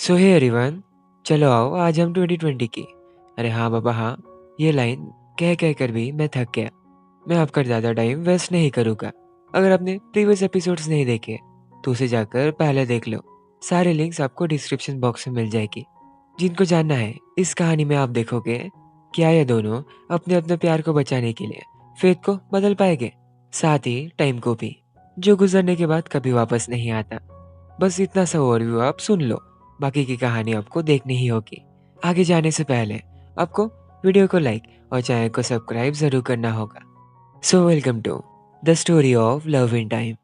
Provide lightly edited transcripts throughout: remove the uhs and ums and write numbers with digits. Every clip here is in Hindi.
सो हे एवरीवन, चलो आओ आज हम 2020 की। अरे हाँ बाबा हाँ, ये लाइन कह कह कर भी मैं थक गया। मैं आपका ज़्यादा टाइम वेस्ट नहीं करूँगा। अगर आपने प्रीवियस एपिसोड्स नहीं देखे तो उसे जाकर पहले देख लो। सारे लिंक्स आपको डिस्क्रिप्शन बॉक्स में मिल जाएगी। जिनको जानना है इस कहानी में आप देखोगे क्या ये दोनों अपने अपने प्यार को बचाने के लिए फेथ को बदल पाएंगे, साथ ही टाइम को भी, जो गुजरने के बाद कभी वापस नहीं आता। बस इतना सा ओवरव्यू आप सुन लो, बाकी की कहानी आपको देखनी ही होगी। आगे जाने से पहले आपको वीडियो को लाइक और चैनल को सब्सक्राइब जरूर करना होगा। So welcome to the story of love in time.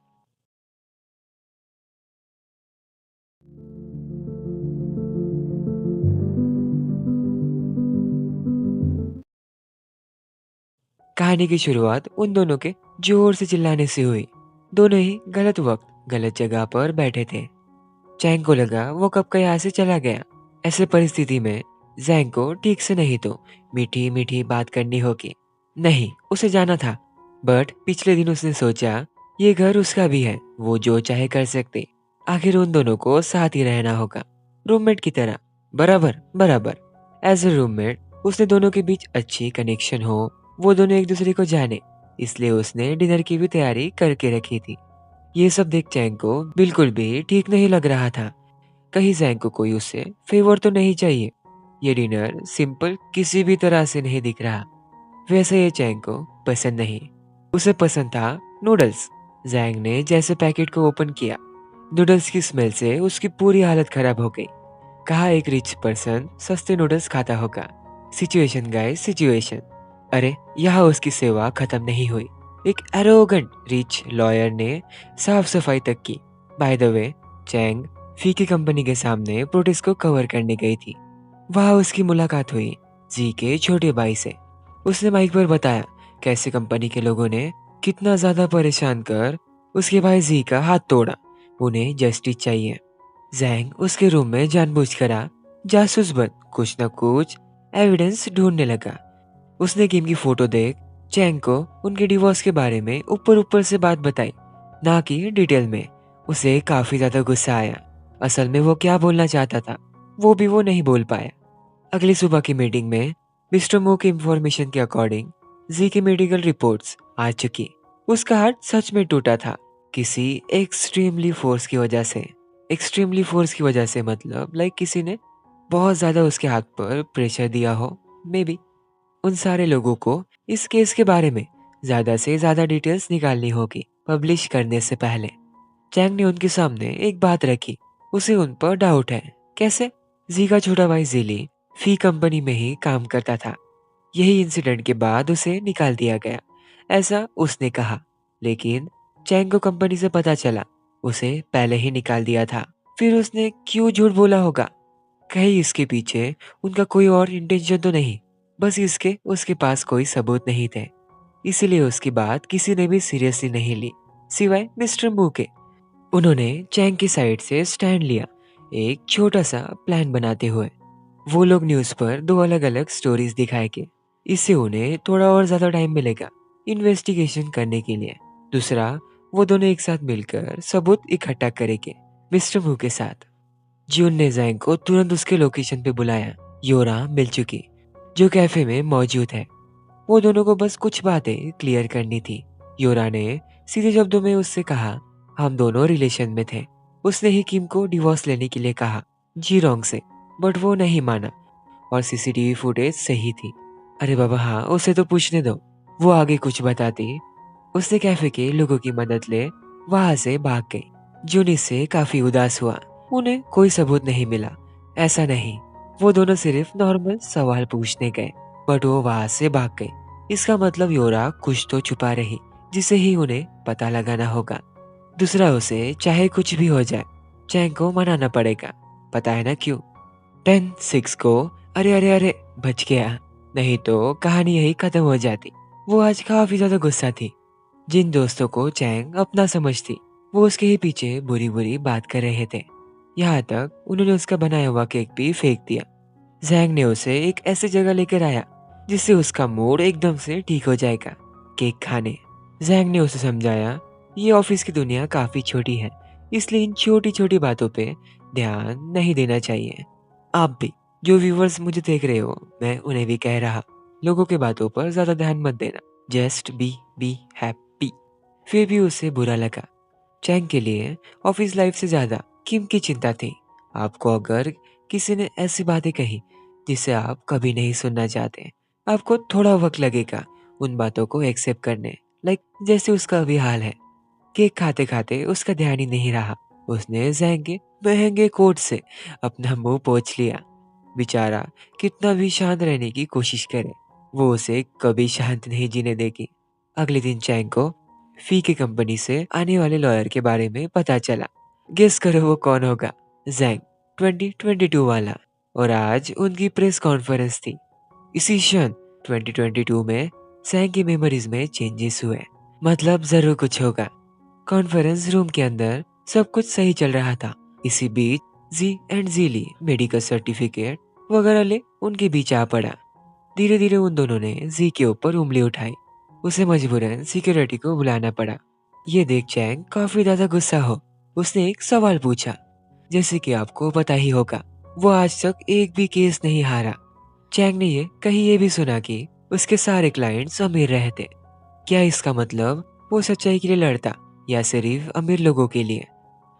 कहानी की शुरुआत उन दोनों के जोर से चिल्लाने से हुई। दोनों ही गलत वक्त गलत जगह पर बैठे थे। चैंग को लगा वो कब का यहाँ से चला गया। ऐसे परिस्थिति में जैंग को ठीक से नहीं तो मीठी मीठी बात करनी होगी। नहीं, उसे जाना था। बट पिछले दिन उसने सोचा ये घर उसका भी है, वो जो चाहे कर सकते। आखिर उन दोनों को साथ ही रहना होगा, रूममेट की तरह, बराबर बराबर। एज ए रूममेट उसने दोनों के बीच अच्छी कनेक्शन हो, वो दोनों एक दूसरे को जाने, इसलिए उसने डिनर की भी तैयारी करके रखी थी। ये सब देख चैंग को बिल्कुल भी ठीक नहीं लग रहा था। कहीं जैंग को कोई उससे फेवर तो नहीं चाहिए। ये डिनर सिंपल किसी भी तरह से नहीं दिख रहा। वैसे ये चैंग को पसंद नहीं। उसे पसंद था नूडल्स। जैंग ने जैसे पैकेट को ओपन किया, नूडल्स की स्मेल से उसकी पूरी हालत खराब हो गई। कहा एक रिच पर्सन सस्ते नूडल्स खाता होगा। Situation guys, situation. अरे यहाँ उसकी सेवा खत्म नहीं हुई। एक एरोगेंट रिच लॉयर ने साफ सफाई तक की। बाय द वे, चैंग फी की कंपनी के सामने प्रोटेस्ट को कवर करने गई थी। वहां उसकी मुलाकात हुई जी के छोटे भाई से। उसने माइक पर बताया कैसे कंपनी के लोगों ने कितना ज्यादा परेशान कर उसके भाई जी का हाथ तोड़ा। उन्हें जस्टिस चाहिए। जैंग उसके रूम में जानबूझकर जासूस बन कुछ न कुछ एविडेंस ढूंढने लगा। उसने किम की फोटो देख चैंग को उनके डिवोर्स के बारे में ऊपर ऊपर से बात बताई, ना कि डिटेल में। उसे काफी ज्यादा गुस्सा आया। असल में वो क्या बोलना चाहता था वो भी वो नहीं बोल पाया। अगली सुबह की मीटिंग में मिस्टर मो की इंफॉर्मेशन के अकॉर्डिंग जी की मेडिकल रिपोर्ट्स आ चुकी। उसका हार्ट सच में टूटा था, किसी एक्सट्रीमली फोर्स की वजह से। एक्सट्रीमली फोर्स की वजह से मतलब लाइक किसी ने बहुत ज्यादा उसके हाथ पर प्रेशर दिया हो, मे बी। उन सारे लोगों को इस केस के बारे में ज्यादा से ज्यादा डिटेल्स निकालनी होगी पब्लिश करने से पहले। चैंग ने उनके सामने एक बात रखी। उसे उन पर डाउट है। कैसे? जी का छोटा भाई जिली फी कंपनी में ही काम करता था। यही इंसिडेंट के बाद उसे निकाल दिया गया, ऐसा उसने कहा। लेकिन चैंग को कंपनी से पता चला उसे पहले ही निकाल दिया था। फिर उसने क्यों झूठ बोला होगा? कहीं इसके पीछे उनका कोई और इंटेंशन तो नहीं, बस इसके उसके पास कोई सबूत नहीं थे। इसीलिए उसकी बात किसी ने भी सीरियसली नहीं ली, सिवाय मिस्टर मू के। उन्होंने चैंग की साइड से स्टैंड लिया, एक छोटा सा प्लान बनाते हुए। वो लोग न्यूज पर दो अलग अलग स्टोरीज दिखाएंगे। इससे उन्हें थोड़ा और ज्यादा टाइम मिलेगा इन्वेस्टिगेशन करने के लिए। दूसरा, वो दोनों एक साथ मिलकर सबूत इकट्ठा करेंगे मिस्टर मू के साथ। जून ने जैंग को तुरंत उसके लोकेशन पे बुलाया। योरा मिल चुकी, जो कैफे में मौजूद है। वो दोनों को बस कुछ बातें क्लियर करनी थी। योरा ने सीधे शब्दों में उससे कहा हम दोनों रिलेशन में थे। उसने ही किम को डिवोर्स लेने के लिए कहा जी रोंग से, बट वो नहीं माना और सीसीटीवी फुटेज सही थी। अरे बाबा हाँ, उसे तो पूछने दो, वो आगे कुछ बताती। उसने कैफे के लोगों की मदद ले वहां से भाग गई। जून इससे काफी उदास हुआ। उन्हें कोई सबूत नहीं मिला। ऐसा नहीं, वो दोनों सिर्फ नॉर्मल सवाल पूछने गए, बट वो वहां से भाग गई। इसका मतलब योरा कुछ तो छुपा रही, जिसे ही उन्हें पता लगाना होगा। दूसरा, उसे चाहे कुछ भी हो जाए चैंग को मनाना पड़ेगा। पता है ना क्यों? 10-6 को अरे अरे अरे बच गया, नहीं तो कहानी यही खत्म हो जाती। वो आज काफी ज्यादा गुस्सा थी। जिन दोस्तों को चैंग अपना समझती वो उसके ही पीछे बुरी बुरी बात कर रहे थे। यहाँ तक उन्होंने उसका बनाया हुआ केक भी फेंक दिया। जैंग ने उसे एक ऐसी जगह लेकर आया जिससे उसका मूड एकदम से ठीक हो जाएगा केक खाने। जैंग ने उसे समझाया ये ऑफिस की दुनिया काफी छोटी है, इसलिए इन छोटी छोटी बातों पे ध्यान नहीं देना चाहिए। आप भी, जो व्यूवर्स मुझे देख रहे हो, मैं उन्हें भी कह रहा, लोगों की बातों पर ज्यादा ध्यान मत देना। Just be happy. फिर भी उसे बुरा लगा। चैंग के लिए ऑफिस लाइफ से ज्यादा किम की चिंता थी। आपको अगर किसी ने ऐसी बातें कही जिसे आप कभी नहीं सुनना चाहते, आपको थोड़ा वक्त लगेगा उन बातों को एक्सेप्ट करने। जैसे उसका अभी हाल है। केक खाते खाते उसका ध्यान ही नहीं रहा। उसने जैंग के महंगे कोट से अपना मुंह पोंछ लिया। बेचारा कितना भी शांत रहने की कोशिश करे, वो उसे कभी शांत नहीं जीने देगी। अगले दिन चैंग को फी की कंपनी से आने वाले लॉयर के बारे में पता चला। गेस करो वो कौन होगा? जैंग, 2022 वाला। और आज उनकी प्रेस कॉन्फ्रेंस थी। इसी क्षण 2022 में जैंग की मेमोरीज में चेंजेस हुए। मतलब जरूर कुछ होगा। कॉन्फ्रेंस रूम के अंदर सब कुछ सही चल रहा था। इसी बीच जी एंड जीली मेडिकल सर्टिफिकेट वगैरह ले उनके बीच आ पड़ा। धीरे धीरे उन दोनों ने जी के ऊपर उंगली उठाई। उसे मजबूरन सिक्योरिटी को बुलाना पड़ा। ये देख चैंग काफी ज्यादा गुस्सा हो। उसने एक सवाल पूछा, जैसे कि आपको पता ही होगा, वो आज तक एक भी केस नहीं हारा। चैंग ने ये कहीं ये भी सुना कि उसके सारे क्लाइंट्स अमीर रहते। क्या इसका मतलब वो सच्चाई के लिए लड़ता या सिर्फ अमीर लोगों के लिए?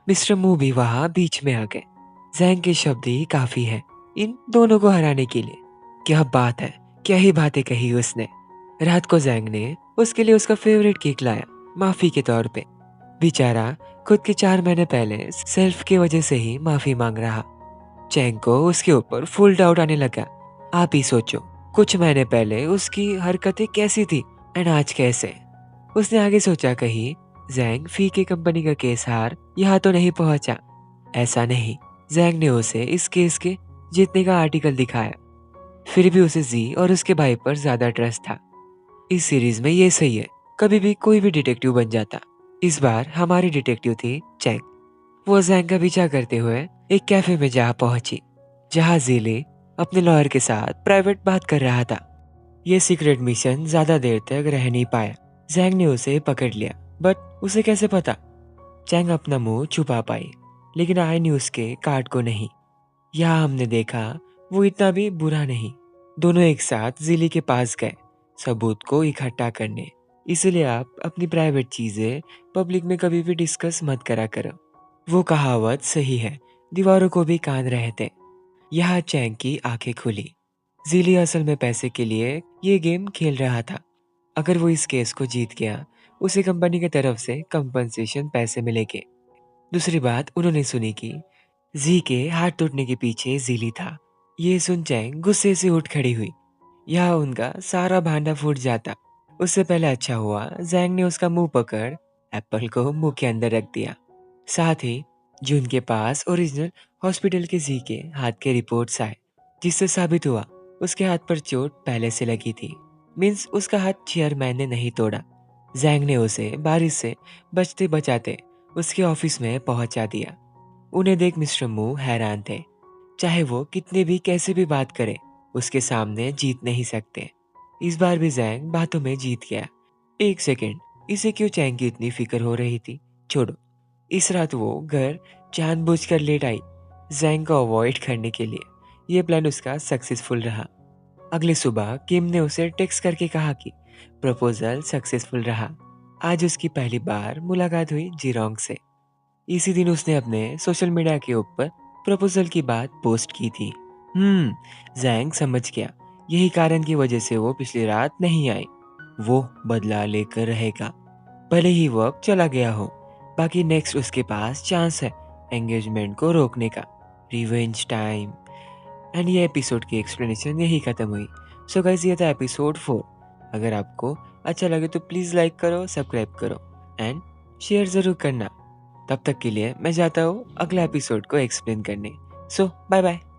मिस्टर मू भी वहां बीच में आ गए। जैंग के शब्द ही काफी है इन दोनों को हराने के लिए। क्या बात है, क्या ही बातें कही उसने। रात को जैंग ने उसके लिए उसका फेवरेट केक लाया, माफी के तौर पे। बेचारा खुद के 4 महीने पहले सेल्फ की वजह से ही माफी मांग रहा। चैंग को उसके ऊपर फुल डाउट आने लगा। आप ही सोचो, कुछ महीने पहले उसकी हरकतें कैसी थी एंड आज कैसे। उसने आगे सोचा, कहीं जैंग फी की कंपनी का केस हार यहाँ तो नहीं पहुंचा। ऐसा नहीं। जैंग ने उसे इस केस के जीतने का आर्टिकल दिखाया। फिर भी उसे जी और उसके भाई पर ज्यादा ट्रस्ट था। इस सीरीज में ये सही है, कभी भी कोई भी डिटेक्टिव बन जाता। इस बार हमारी डिटेक्टिव थी चैंग। वो जैंग का पीछा करते हुए एक कैफे में जा पहुंची, जहां जीली अपने लॉयर के साथ प्राइवेट बात कर रहा था। ये सीक्रेट मिशन ज्यादा देर तक रह नहीं पाया। जैंग ने उसे पकड़ लिया, बट उसे कैसे पता? चैंग अपना मुंह छुपा पाई, लेकिन आई ने उसके कार्ड को नहीं। यहाँ हमने देखा वो इतना भी बुरा नहीं। दोनों एक साथ जिली के पास गए सबूत को इकट्ठा करने। इसलिए आप अपनी प्राइवेट चीजें पब्लिक में कभी भी डिस्कस मत करा करो। वो कहावत सही है, दीवारों को भी कान रहते। यहाँ चैंग की आंखें खुली। जिली असल में पैसे के लिए ये गेम खेल रहा था। अगर वो इस केस को जीत गया, उसे कंपनी की तरफ से कंपनसेशन पैसे मिलेंगे। दूसरी बात उन्होंने सुनी कि जी के हाथ टूटने के पीछे जिली था। ये सुन चैंग गुस्से से उठ खड़ी हुई। यहाँ उनका सारा भांडा फूट जाता। उससे पहले अच्छा हुआ जैंग ने उसका मुंह पकड़ एप्पल को मुंह के अंदर रख दिया। साथ ही जो उनके पास ओरिजिनल हॉस्पिटल के जी के हाथ के रिपोर्ट्स आए, जिससे साबित हुआ उसके हाथ पर चोट पहले से लगी थी। मीन्स उसका हाथ चेयरमैन ने नहीं तोड़ा। जैंग ने उसे बारिश से बचते बचाते उसके ऑफिस में पहुंचा दिया। उन्हें देख मिस्टर मू हैरान थे। चाहे वो कितने भी कैसे भी बात करे, उसके सामने जीत नहीं सकते। इस बार भी जैंग बातों में जीत गया। एक सेकेंड, इसे क्यों चैंग की इतनी फिक्र हो रही थी? छोड़ो। इस रात वो घर जानबूझकर लेट आई, जैंग को अवॉइड करने के लिए। ये प्लान उसका सक्सेसफुल रहा। अगली सुबह किम ने उसे टेक्स्ट करके कहा कि प्रपोजल सक्सेसफुल रहा। आज उसकी पहली बार मुलाकात हुई जिरोंग से। इसी दिन उसने अपने सोशल मीडिया के ऊपर प्रपोजल की बात पोस्ट की थी। जैंग समझ गया, यही कारण की वजह से वो पिछली रात नहीं आई। वो बदला लेकर रहेगा, भले ही वक्त चला गया हो। बाकी नेक्स्ट उसके पास चांस है एंगेजमेंट को रोकने का। Revenge time. एंड ये एपिसोड की एक्सप्लेनेशन यही खत्म हुई। सो गाइस, ये था एपिसोड 4। अगर आपको अच्छा लगे तो प्लीज़ लाइक करो, सब्सक्राइब करो एंड शेयर ज़रूर करना। तब तक के लिए मैं जाता हूँ अगला एपिसोड को एक्सप्लेन करने। सो बाय बाय।